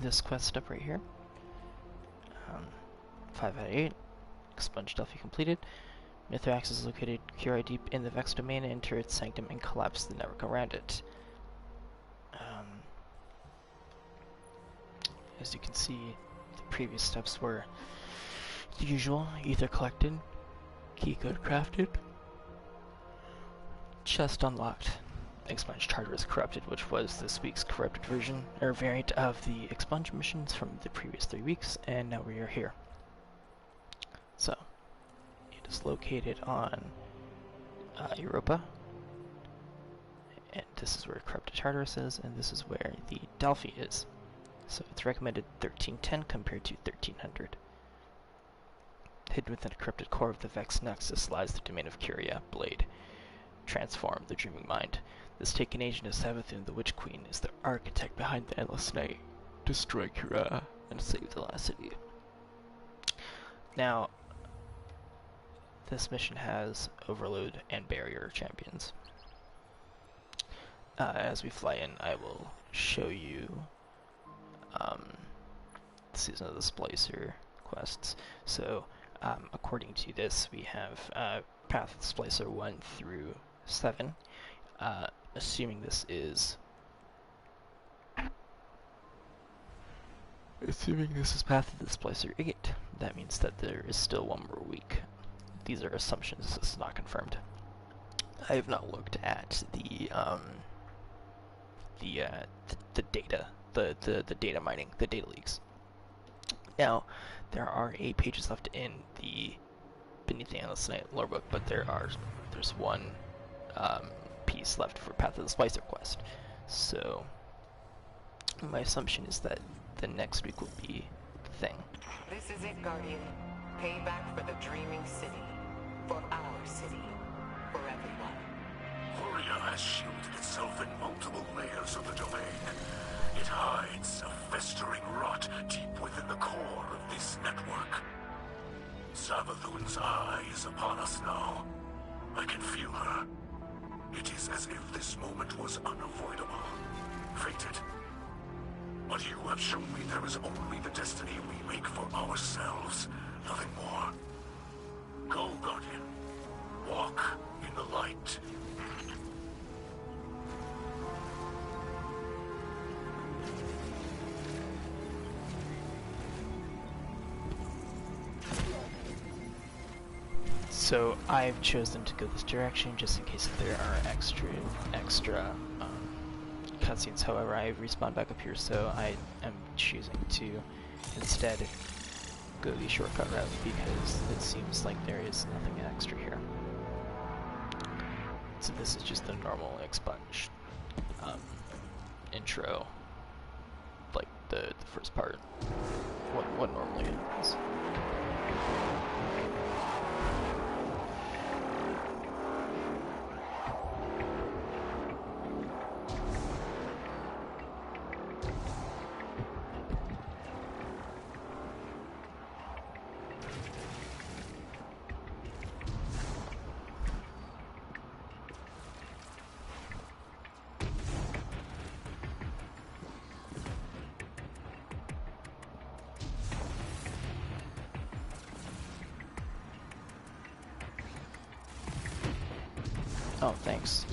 this quest up right here. 5 out of 8. Expunge Delphi completed. Mithrax is located Quria deep in the Vex domain, enter its sanctum and collapse the network around it. As you can see, the previous steps were the usual: ether collected, key code crafted, chest unlocked, Expunge charter is corrupted, which was this week's corrupted version, or variant of the Expunge missions from the previous 3 weeks, and now we are here. So, it is located on Europa, and this is where corrupted Tartarus is, and this is where the Delphi is. So it's recommended 1310 compared to 1300. Hidden within the corrupted core of the Vex Nexus lies the domain of Quria, Blade. Transform the dreaming mind. This taken agent of Savathun, the Witch Queen, is the architect behind the Endless Night. Destroy Quria and save the last city. Now, this mission has Overload and Barrier champions. As we fly in, I will show you the Season of the Splicer quests. So, according to this, we have Path of the Splicer 1 through 7. Assuming this is Path of the Splicer 8, that means that there is still one more week. These are assumptions, this is not confirmed. I have not looked at the data, the data mining, the data leaks. Now, there are 8 pages left in the Beneath the Endless Night lore book, but there's one piece left for Path of the Splicer quest. So, my assumption is that the next week will be the thing. This is it, Guardian. Payback for the Dreaming City. For our city. For everyone. Quria has shielded itself in multiple layers of the domain. It hides a festering rot deep within the core of this network. Savathun's eye is upon us now. I can feel her. It is as if this moment was unavoidable. Fated. But you have shown me there is only the destiny we make for ourselves, nothing more. Go, Guardian. Walk in the light. So I've chosen to go this direction just in case there are extra cutscenes. However, I respawned back up here, so I am choosing to instead go the shortcut route because it seems like there is nothing extra here. So this is just the normal Expunge intro, like the first part, what normally happens. Oh, thanks.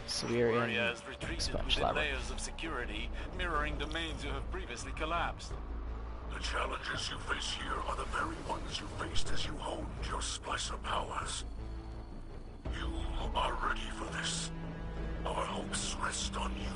So we are in Quria has retreated Expunge within Labyrinth. layers of security, mirroring domains you have previously collapsed. The challenges you face here are the very ones you faced as you honed your splicer powers. You are ready for this. Our hopes rest on you.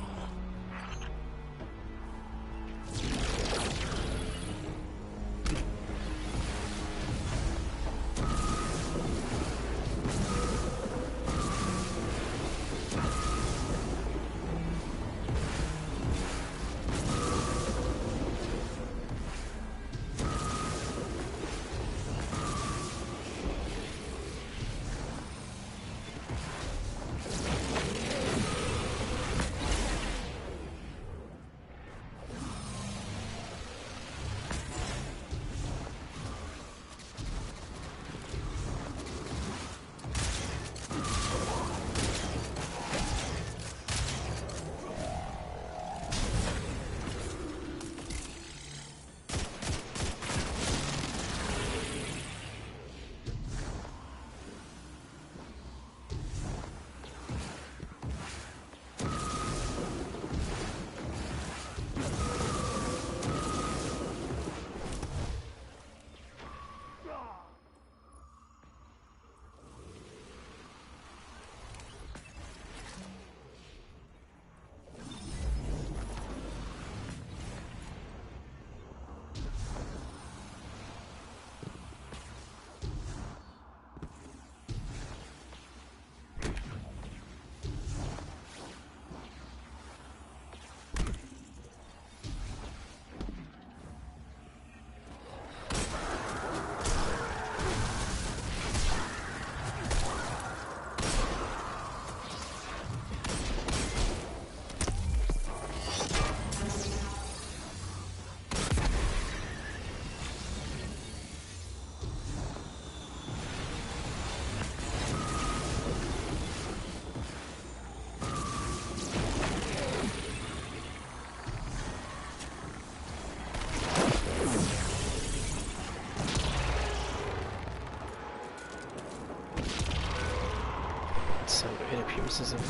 appears as if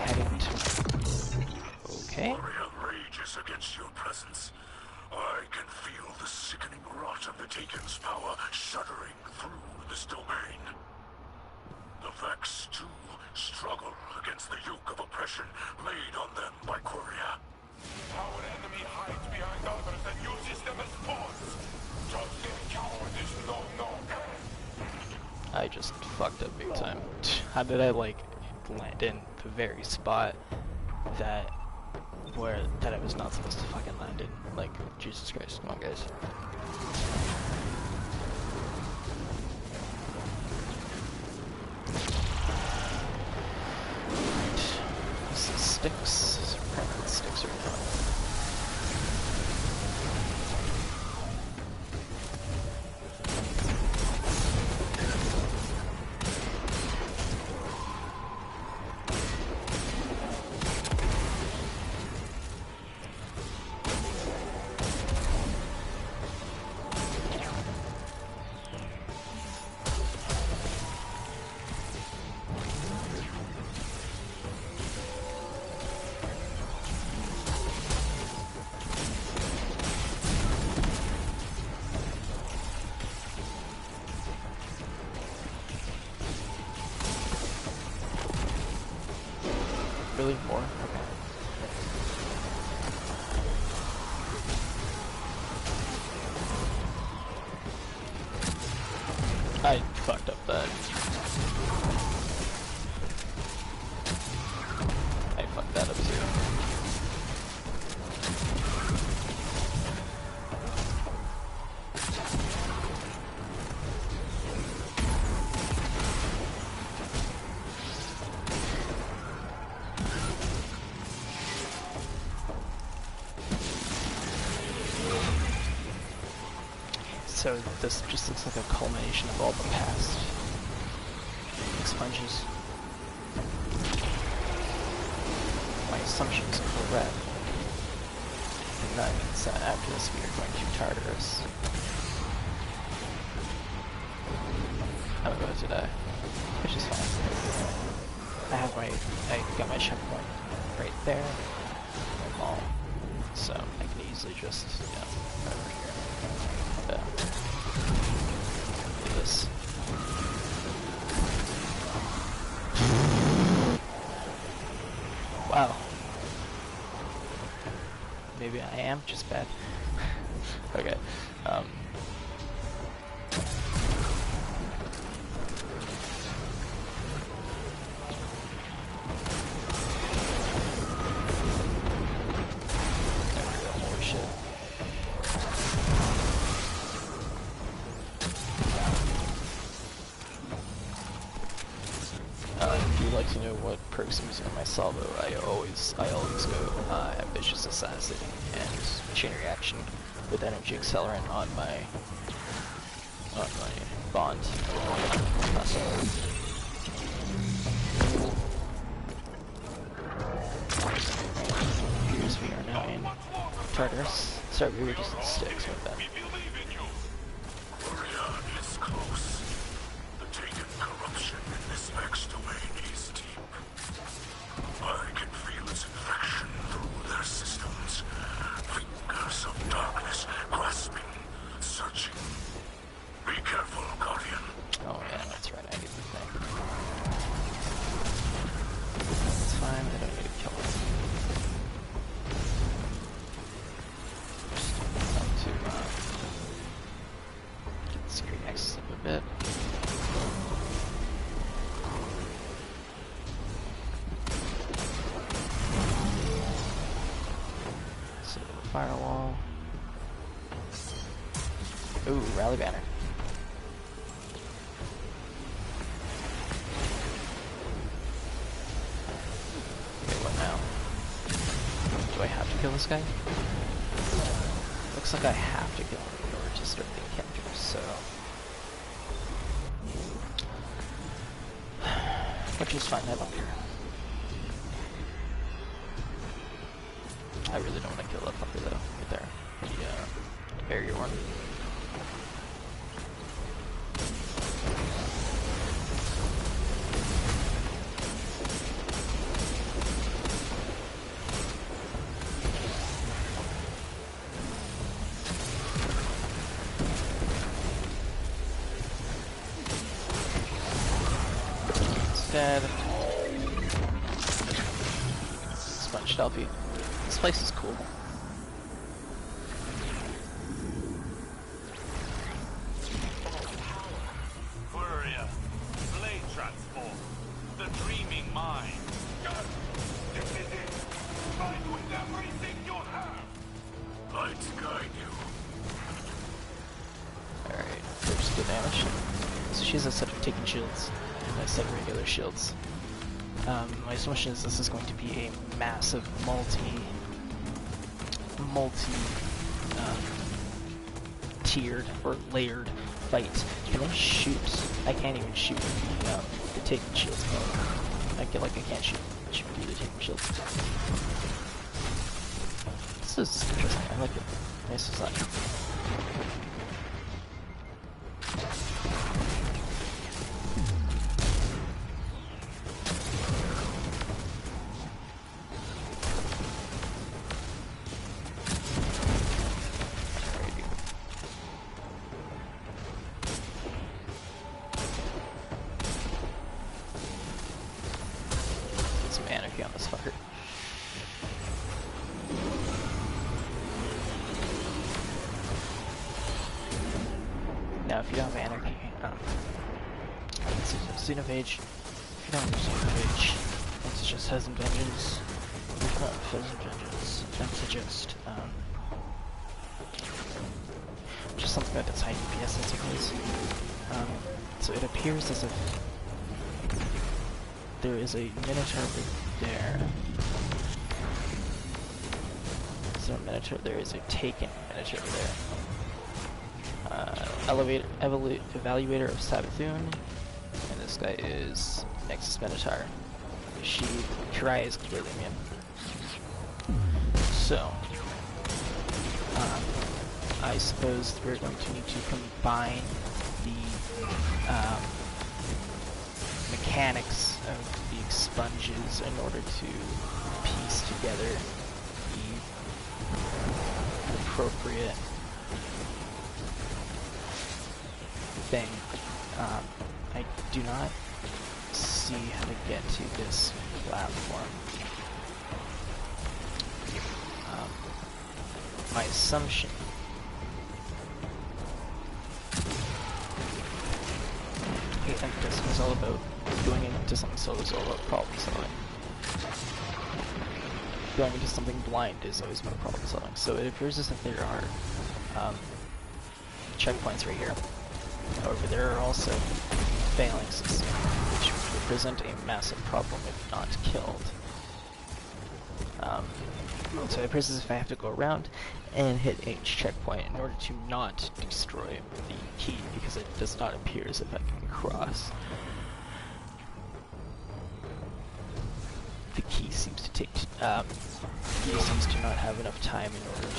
heading to... Okay. Quria rages against your presence. I can feel the sickening rot of the Taken's power shuddering through this domain. The Vex, too, struggle against the yoke of oppression laid on them by Quria. Our enemy hides behind others and uses them as pawns. Just their cowardice know no end. I just fucked up big time. How did I, like, land in the very spot that I was not supposed to fucking land in? Like, Jesus Christ, come on, guys. This is sticks. Apparently sticks are fun. Really? More? Okay. I fucked up that. I fucked that up too. So this just looks like a culmination of all the past expunges. My assumptions are correct. And that means that after this we are going to Tartarus. I'm about to die, which is fine. I got my checkpoint right there, my mall, so I can easily just, you know, right over here. Do this. Wow. Maybe I am just bad. Okay. Holy shit. If you'd like to know what perks I'm using on my salvo, I always go ambitious assassin and chain reaction with energy accelerant on my bond. Here's we are now in Tartarus. Sorry, we were just in sticks with that. Quria is close. The Taken corruption in this Vex domain is deep. I can feel its infection through their systems. Fingers of darkness grasping, searching. Be careful, Guardian. Oh yeah, that's right, I need the thing. It's fine, I don't need to kill it. Just want to get the screen access up a bit. So firewall. Ooh, rally banner. Okay, what now? Do I have to kill this guy? Looks like I have to kill him in order to start the encounter, so... Which is fine, I don't care. I really don't want to kill that fucker though, right there. The barrier one. dead. Expunge Delphi. This place is cool. Quria. Blade transform. The dreaming mind. This is it. Fight with everything you have. Lights guide you. Alright, first good damage. So she has a set of taking shields, and a set of regular shields. My assumption is this is going to be a massive tiered or layered fight. Can I shoot? I can't even shoot the taking shields. I feel like I can't shoot through the taking shields. This is interesting. I like it. Nice design. Some anarchy on this fucker. Now, if you don't have anarchy, Xenophage. If you don't have Xenophage, then suggest Pheasant Vengeance. If not Pheasant Vengeance, then suggest just something that does high DPS, I suppose. So it appears as if there is a Minotaur there. So Minotaur, there is a taken Minotaur there. Evaluator of Sabathun, and this guy is Nexus Minotaur. Quria is clearly immune. So, I suppose we're going to need to combine the mechanics of the expunges in order to piece together the appropriate thing. I do not see how to get to this platform. My assumption I think this is all about going into something solo is all about problem solving. Going into something blind is always about problem solving. So it appears as if there are checkpoints right here. However, there are also phalanxes, which represent a massive problem if not killed. So it appears as if I have to go around and hit each checkpoint in order to not destroy the key, because it does not appear as if I can cross. The key seems to take, seems to not have enough time in order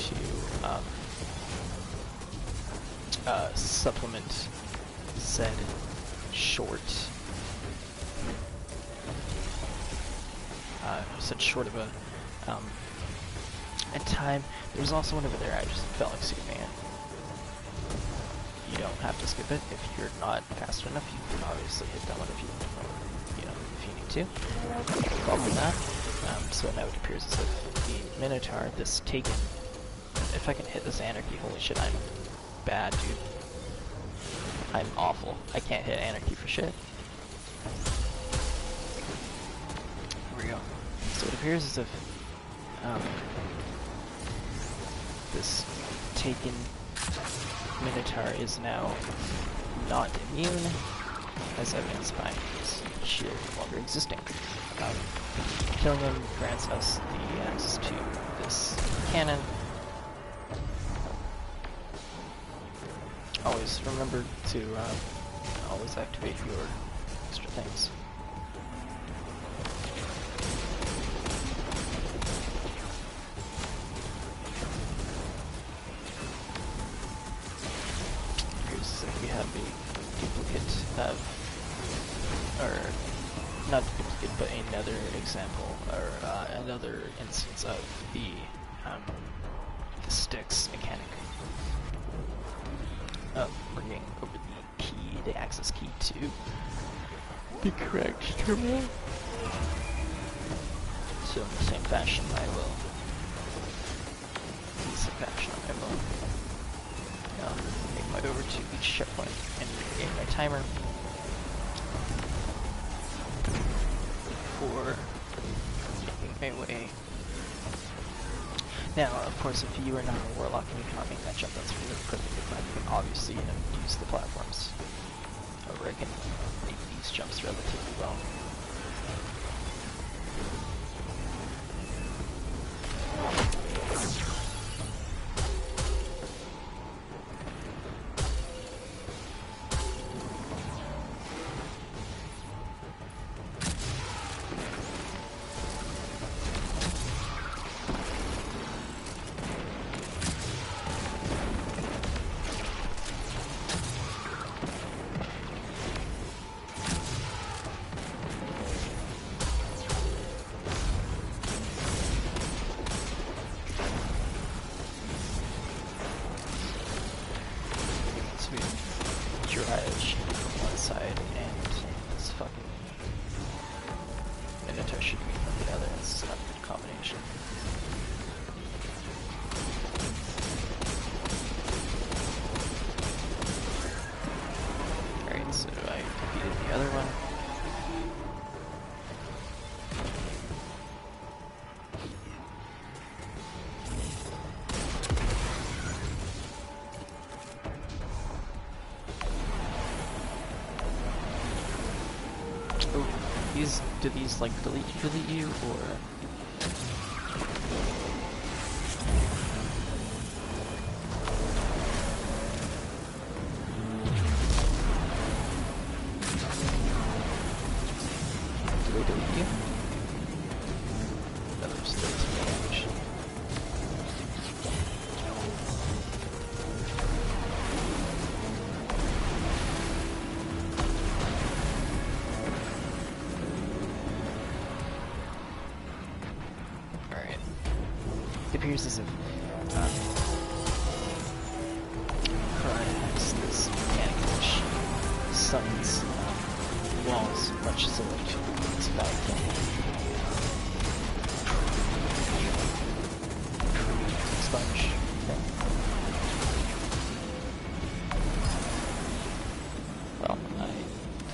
to supplement said short of a time. There's also one over there. I just felt like skipping it. You don't have to skip it if you're not fast enough. You can obviously hit that one if you need to. No problem with that. So now it appears as if the Minotaur, this taken. If I can hit this Anarchy, holy shit, I'm bad, dude. I'm awful. I can't hit Anarchy for shit. Here we go. So it appears as if this taken Minotaur is now not immune, as evidenced by his shield no longer existing. Killing him grants us the access to this cannon. Always remember to always activate your extra things. We have a duplicate of, or not duplicate, but another example, or another instance of the sticks mechanic. Bringing over the key, the access key to the correct terminal. So in the same fashion I will make my way over to each checkpoint and game my timer for making my way. Now, of course, if you are not a warlock and you cannot make that jump, that's really perfectly fine. You can obviously use the platforms. However, I can make these jumps relatively well. Do these like delete you or? Do they delete you? No, there's still some damage. It appears as if Quria has this mechanic which summons walls, much so like it's about Expunge thing. Well, I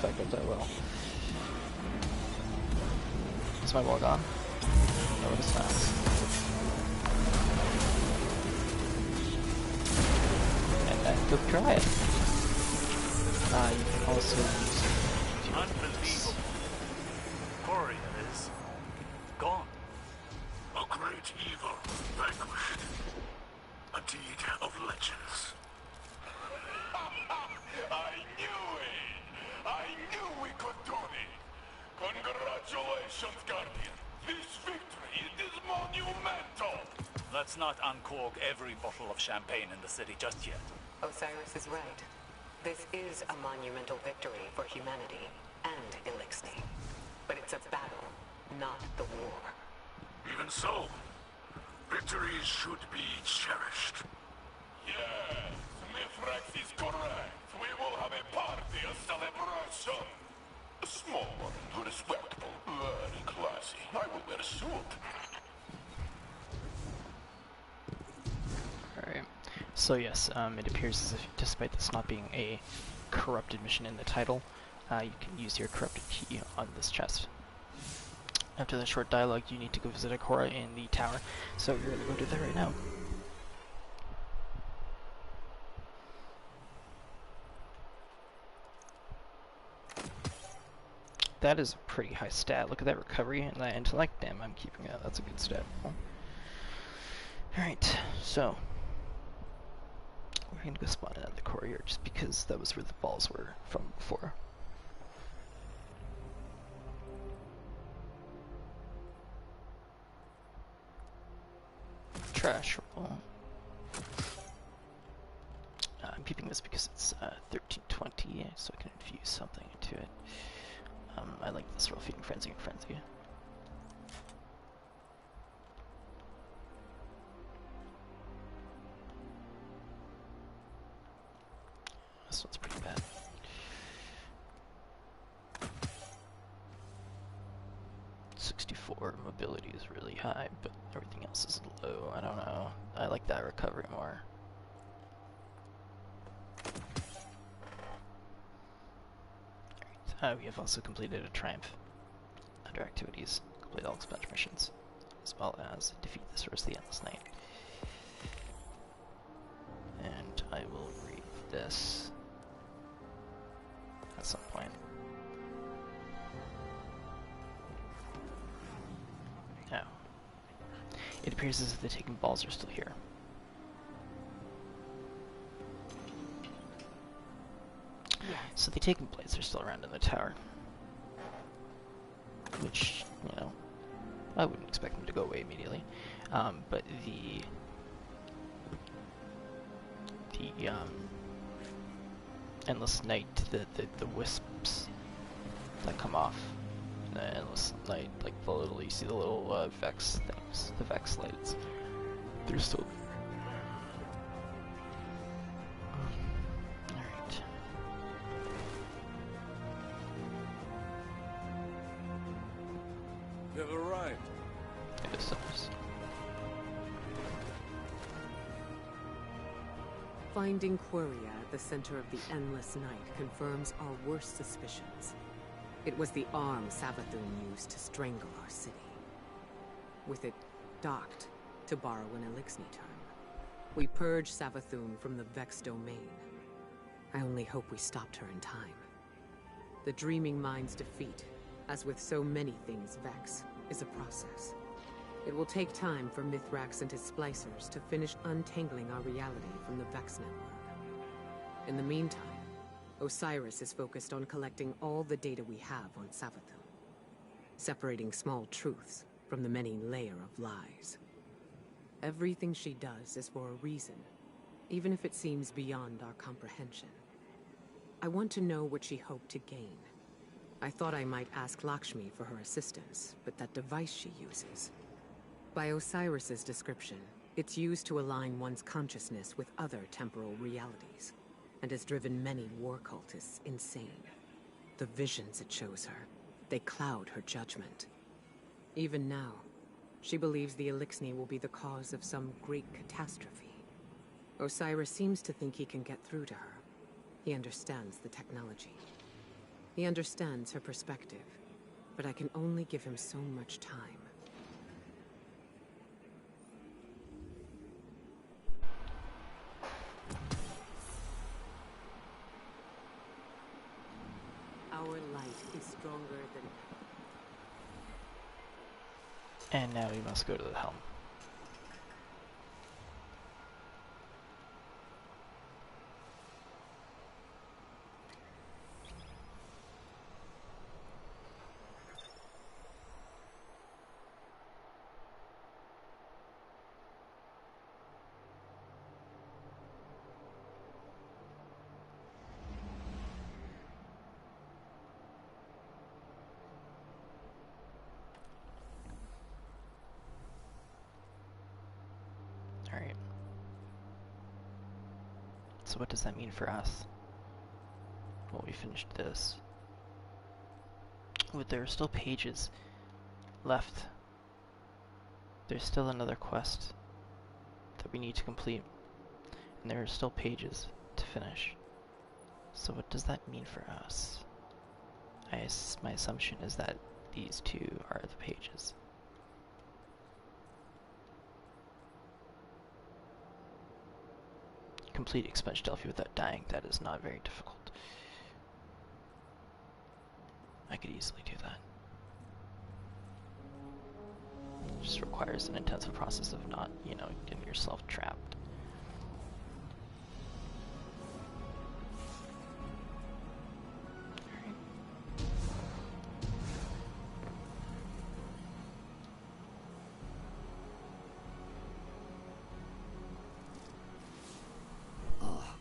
fucked up that well. Is my wall gone? No, it's not. Go try it. You can also use it. Unbelievable. Quria is gone. A great evil vanquished. A deed of legends. I knew it! I knew we could do it! Congratulations, Guardian! This victory is monumental! Let's not uncork every bottle of champagne in the city just yet. Osiris is right. This is a monumental victory for humanity and Elixir. But it's a battle, not the war. Even so, victories should be cherished. Yes, Mithrax is correct. We will have a party, a celebration. A small one, respectable, very classy. I will wear a suit. Alright. So yes, it appears as if, despite this not being a corrupted mission in the title, you can use your corrupted key on this chest. After the short dialogue, you need to go visit Quria in the tower, so you're gonna go do that right now. That is a pretty high stat. Look at that recovery and that intellect. Damn, I'm keeping that. That's a good stat. Alright, so we're gonna go spawn out of the Quria just because that was where the balls were from before. Trash roll. I'm keeping this because it's 1320, so I can infuse something into it. I like this roll, feeding frenzy and frenzy. This one's pretty bad. 64 mobility is really high, but everything else is low. I don't know. I like that recovery more. We have also completed a triumph. Under activities, complete all expunge missions, as well as defeat the source of the Endless Night. And I will read this at some point. Now, it appears as if the taken balls are still here. So the taken blades are still around in the tower. Which, you know, I wouldn't expect them to go away immediately. But the Endless Night, the wisps that come off the Endless Night, like the little, you see the little Vex things, the Vex lights, they're still there. Alright. You have arrived. Yes. Finding Quria at the center of the Endless Night confirms our worst suspicions. It was the arm Savathun used to strangle our city. With it docked, to borrow an Elixni term, we purged Savathun from the Vex domain. I only hope we stopped her in time. The Dreaming Mind's defeat, as with so many things Vex, is a process. It will take time for Mithrax and his splicers to finish untangling our reality from the Vex network. In the meantime, Osiris is focused on collecting all the data we have on Savathun, separating small truths from the many layer of lies. Everything she does is for a reason, even if it seems beyond our comprehension. I want to know what she hoped to gain. I thought I might ask Lakshmi for her assistance, but that device she uses... By Osiris's description, it's used to align one's consciousness with other temporal realities, and has driven many war cultists insane. The visions it shows her, they cloud her judgment. Even now, she believes the Elixni will be the cause of some great catastrophe. Osiris seems to think he can get through to her. He understands the technology. He understands her perspective, but I can only give him so much time. Our light is stronger than... And now we must go to the helm. Alright. So what does that mean for us? Well, we finished this. But there are still pages left. There's still another quest that we need to complete. And there are still pages to finish. So what does that mean for us? My assumption is that these two are the pages. Complete Expunge Delphi without dying. That is not very difficult. I could easily do that. It just requires an intensive process of not, you know, getting yourself trapped.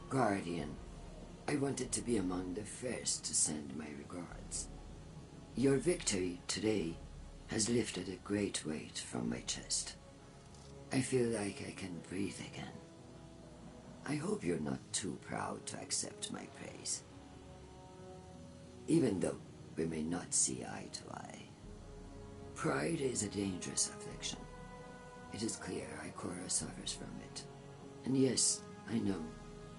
Guardian, I wanted to be among the first to send my regards. Your victory today has lifted a great weight from my chest. I feel like I can breathe again. I hope you're not too proud to accept my praise. Even though we may not see eye to eye. Pride is a dangerous affliction. It is clear Ikora suffers from it. And yes, I know,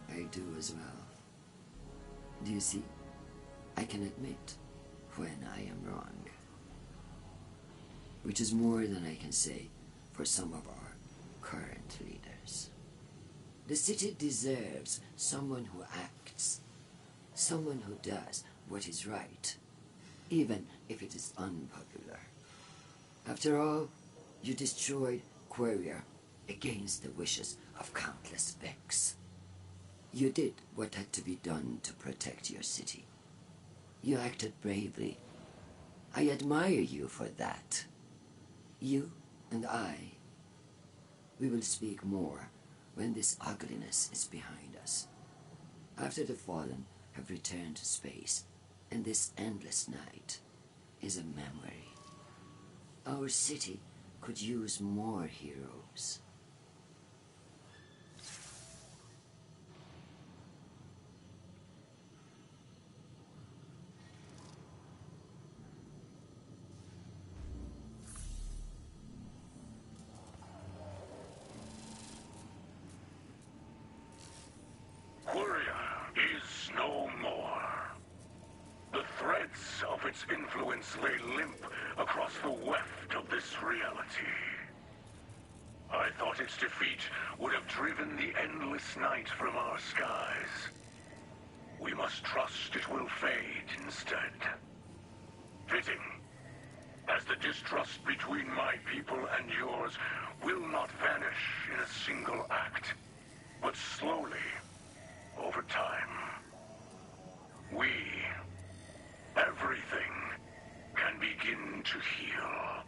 I do as well. Do you see? I can admit when I am wrong. Which is more than I can say for some of our current leaders. The city deserves someone who acts, someone who does what is right, even if it is unpopular. After all, you destroyed Quria against the wishes of countless Vex. You did what had to be done to protect your city. You acted bravely. I admire you for that. You and I, we will speak more when this ugliness is behind us. After the Fallen have returned to space, and this endless night is a memory. Our city could use more heroes. Quria is no more. The threads of its influence lay limp across the weft of this reality. I thought its defeat would have driven the endless night from our skies. We must trust it will fade instead. Fitting, as the distrust between my people and yours will not vanish in a single act, but slowly, over time. We, everything, can begin to heal.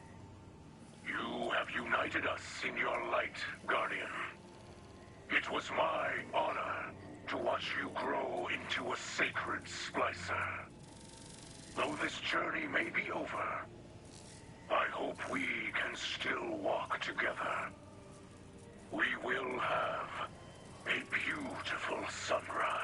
You have united us in your light, Guardian. It was my honor to watch you grow into a sacred splicer. Though this journey may be over, I hope we can still walk together. We will have a beautiful sunrise.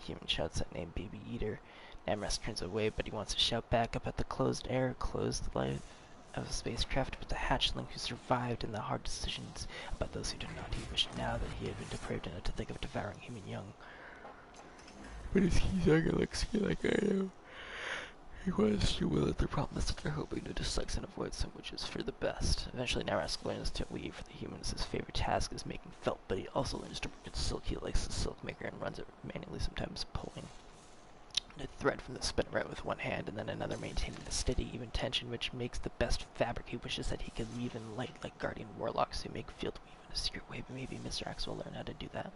human shouts that name, Baby Eater. Namras turns away, but he wants to shout back about the closed life of a spacecraft, but the hatchling who survived and the hard decisions about those who did not. He wished now that he had been depraved enough to think of devouring human young. But his keys are galaxy like I am. He was too will at the problem is that they're hoping to dislike and avoid some, which is for the best. Eventually, Namras learns to weave for the humans. His favorite task is making felt, but he also learns to work in silk. He likes the silk maker and runs it manually, sometimes pulling a thread from the spinner with one hand and then another, maintaining the steady, even tension, which makes the best fabric. He wishes that he could weave in light like guardian warlocks who make field weave in a secret way, but maybe Mr. X will learn how to do that.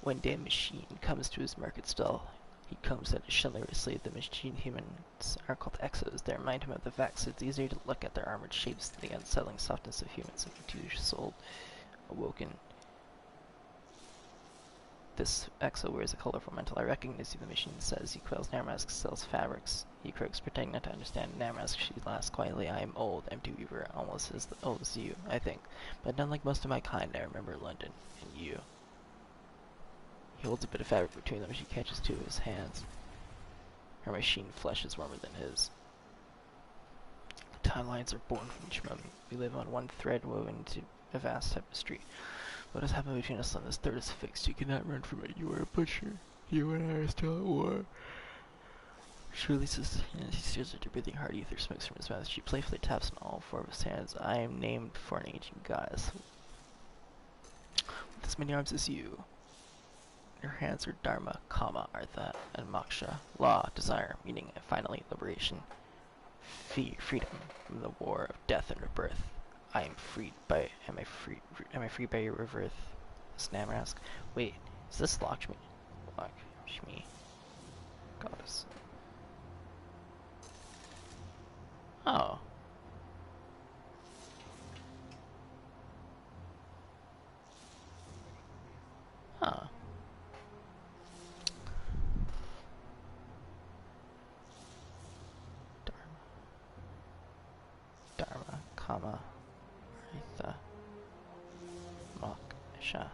One day a machine comes to his market stall. He comes at it chivalrously. The machine humans are called exos. They remind him of the Vex. It's easier to look at their armored shapes than the unsettling softness of humans and the two-souled awoken. This exo wears a colorful mantle. I recognize you, the machine says. He quells. Namrask sells fabrics. He croaks, pretending not to understand. Namrask, she laughs quietly. I am old, empty weaver, almost as old as you, I think. But unlike most of my kind, I remember London and you. He holds a bit of fabric between them. She catches two of his hands. Her machine flesh is warmer than his. The timelines are born from each moment. We live on one thread woven into a vast tapestry. What has happened between us on this third is fixed. You cannot run from it. You are a butcher. You and I are still at war. She releases his hands. He stares at her, breathing hard. Ether smokes from his mouth. She playfully taps on all four of his hands. I am named for an ancient goddess. With as many arms as you. Her hands are Dharma, Kama, Artha, and Moksha. Law, desire, meaning, and finally, liberation. Freedom from the war of death and rebirth. Am I freed by your rebirth? Namrask. Wait, is this Lakshmi? Lakshmi. Goddess. Oh. Huh. Dharma, Kama, Artha, Moksha.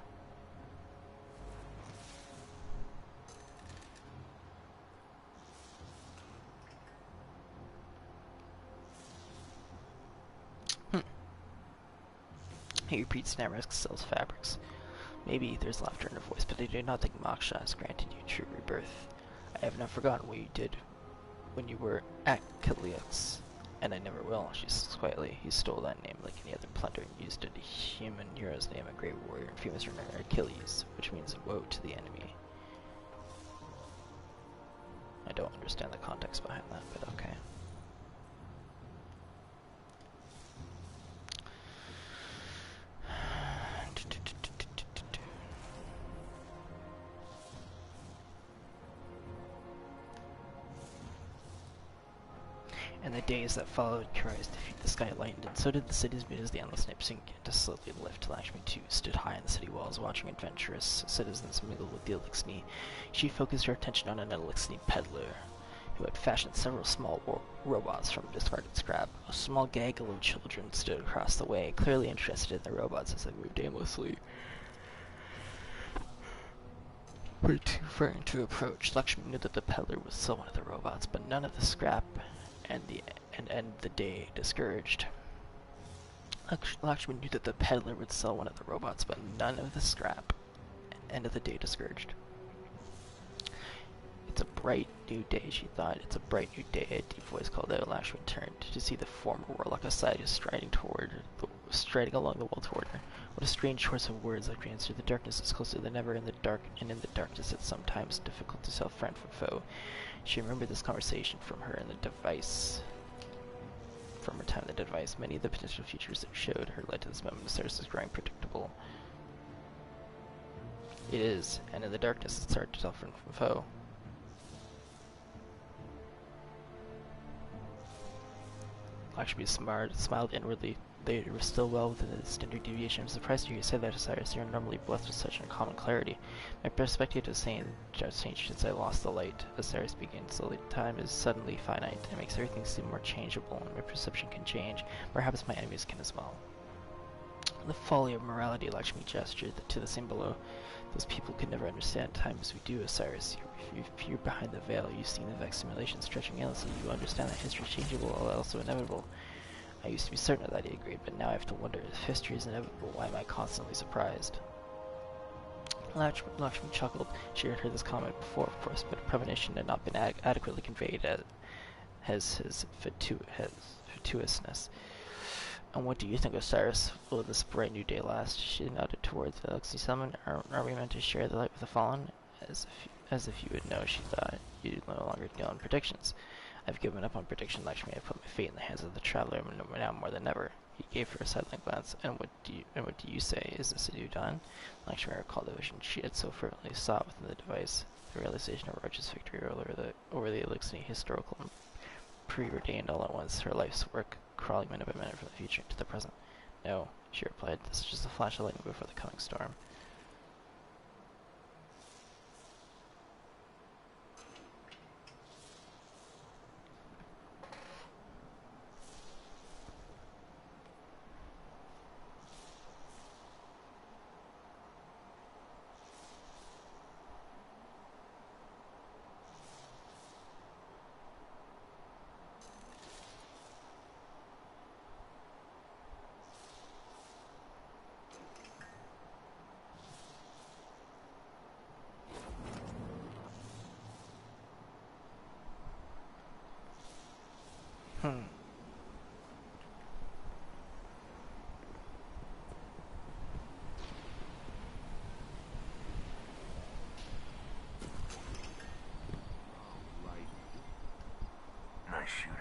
He repeats. Namrask sells fabrics. Maybe there's laughter in her voice, but I do not think Moksha has granted you true rebirth. I have not forgotten what you did when you were at Kalias. And I never will, she says quietly. He stole that name like any other plunder and used it. A human hero's name, a great warrior, and famous for Achilles, which means woe to the enemy. I don't understand the context behind that, but okay. In the days that followed Curia's defeat, the sky lightened, and so did the city's moon as the endless night began to slowly lift. Lakshmi, too, stood high on the city walls, watching adventurous citizens mingle with the Elixni. She focused her attention on an Elixni peddler, who had fashioned several small robots from discarded scrap. A small gaggle of children stood across the way, clearly interested in the robots as they moved aimlessly. But too frightened to approach. Lakshmi knew that the peddler would sell one of the robots, but none of the scrap and end the day discouraged. Lakshmi knew that the peddler would sell one of the robots, but none of the scrap and end of the day discouraged. It's a bright new day, she thought. It's a bright new day, a deep voice called out. Lakshmi turned to see the former warlock aside, striding along the wall toward her. What a strange choice of words, Lakshmi answered. The darkness is closer than ever in the dark, and in the darkness it's sometimes difficult to tell friend from foe. She remembered this conversation from her in the device. From her time in the device, many of the potential features that showed her led to this moment. The stars is growing predictable. It is, and in the darkness it's hard to tell friend from foe. Lakshmi smiled inwardly. They were still well within the standard deviation. I'm surprised to hear you say that, Osiris. You're normally blessed with such uncommon clarity. My perspective has changed since I lost the light. Osiris began slowly. Time is suddenly finite. It makes everything seem more changeable, and my perception can change. Perhaps my enemies can as well. The folly of morality, Lakshmi gestured to the scene below. Those people could never understand time as we do, Osiris. If you're behind the veil, you've seen the Vex simulation stretching endlessly, you understand that history is changeable, while also inevitable. I used to be certain of that, he agreed, but now I have to wonder, if history is inevitable, why am I constantly surprised? Lakshmi chuckled. She had heard this comment before, of course, but a premonition had not been adequately conveyed as his fatuousness. And what do you think, Osiris? Will this bright new day last? She nodded towards the Galaxy Summit. Are we meant to share the light with the fallen? As if you would know, she thought. You no longer deal in predictions. I've given up on prediction, Lakshmi. I put my fate in the hands of the traveler now more than ever. He gave her a sidelong glance. And what do you say? Is this a new dawn? Lakshmi recalled the vision she had so fervently sought within the device. The realization of righteous victory over the Elixir historical and preordained all at once. Her life's work crawling minute by minute from the future to the present. No, she replied. This is just a flash of lightning before the coming storm. Nice shooting.